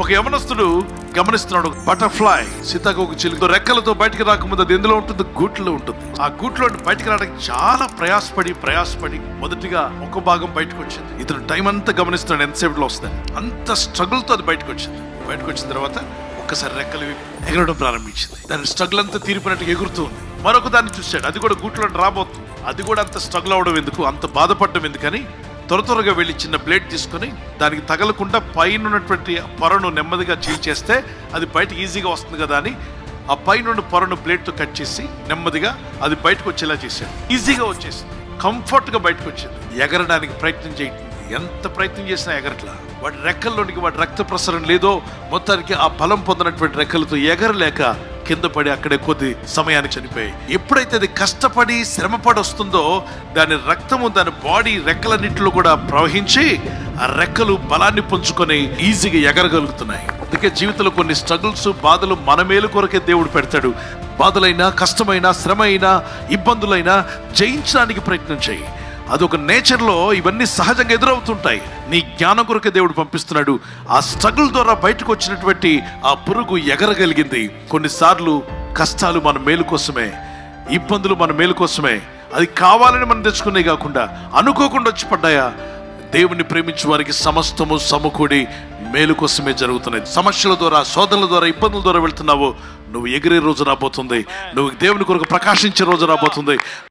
ఒక యవనస్తుడు గమనిస్తున్నాడు, బటర్ఫ్లై సీతాకోక చిలుక రెక్కలతో బయటికి రాకముందు అది ఎందులో ఉంటుంది? గూట్లో ఉంటుంది. ఆ గూట్లో బయటికి రావడానికి చాలా ప్రయాసపడి మొదటిగా ఒక భాగం బయటకు వచ్చింది. ఇతను టైం అంతా గమనిస్తున్నాడు, ఎంతసేపులో వస్తుంది. అంత స్ట్రగుల్ తో అది బయటకు వచ్చిన తర్వాత ఒక్కసారి రెక్కలు ఎగరడం ప్రారంభించింది. దాని స్ట్రగుల్ అంతా తీరిపోయినట్టు ఎగురుతుంది. మరొక దాన్ని చూశాడు, అది కూడా గూట్లో రాబోతుంది. అది కూడా అంత స్ట్రగుల్ అవడం ఎందుకు, అంత బాధపడడం ఎందుకని త్వరగా వెళ్ళి చిన్న బ్లేడ్ తీసుకొని దానికి తగలకుండా పైన ఉన్నటువంటి పొరను నెమ్మదిగా చీల్చేస్తే అది బయటకు ఈజీగా వస్తుంది కదా అని ఆ పైన పొరను బ్లేడ్తో కట్ చేసి నెమ్మదిగా అది బయటకు వచ్చేలా చేశాడు. ఈజీగా వచ్చేసింది, కంఫర్ట్గా బయటకు వచ్చింది. ఎగరడానికి ప్రయత్నం చేయండి, ఎంత ప్రయత్నం చేసినా ఎగరట్లా. వాడి రెక్కల్లోనికి వాడి రక్త ప్రసరణ లేదో, మొత్తానికి ఆ బలం పొందినటువంటి రెక్కలతో ఎగరలేక కింద పడి అక్కడే కొద్ది సమయానికి చనిపోయాయి. ఎప్పుడైతే అది కష్టపడి శ్రమపడి వస్తుందో దాని రక్తము దాని బాడీ రెక్కలన్నింటిలో కూడా ప్రవహించి ఆ రెక్కలు బలాన్ని పుంజుకొని ఈజీగా ఎగరగలుగుతున్నాయి. అందుకే జీవితంలో కొన్ని స్ట్రగుల్స్, బాధలు మన మేలు కొరకే దేవుడు పెడతాడు. బాధలైనా, కష్టమైనా, శ్రమ అయినా, ఇబ్బందులైనా జయించడానికి ప్రయత్నం చేయి. అదొక నేచర్లో ఇవన్నీ సహజంగా ఎదురవుతుంటాయి. నీ జ్ఞానం కొరకే దేవుడు పంపిస్తున్నాడు. ఆ స్ట్రగుల్ ద్వారా బయటకు వచ్చినటువంటి ఆ పురుగు ఎగరగలిగింది. కొన్నిసార్లు కష్టాలు మన మేలు కోసమే, ఇబ్బందులు మన మేలు కోసమే, అది కావాలని మనం తెచ్చుకునే కాకుండా అనుకోకుండా వచ్చి పడ్డాయా? దేవుని ప్రేమించే వారికి సమస్తము సమకూడి మేలు కోసమే జరుగుతున్నాయి. సమస్యల ద్వారా, శోధనల ద్వారా, ఇబ్బందుల ద్వారా వెళ్తున్నావు, నువ్వు ఎగిరే రోజు రాబోతుంది. నువ్వు దేవుని కొరకు ప్రకాశించే రోజు రాబోతుంది.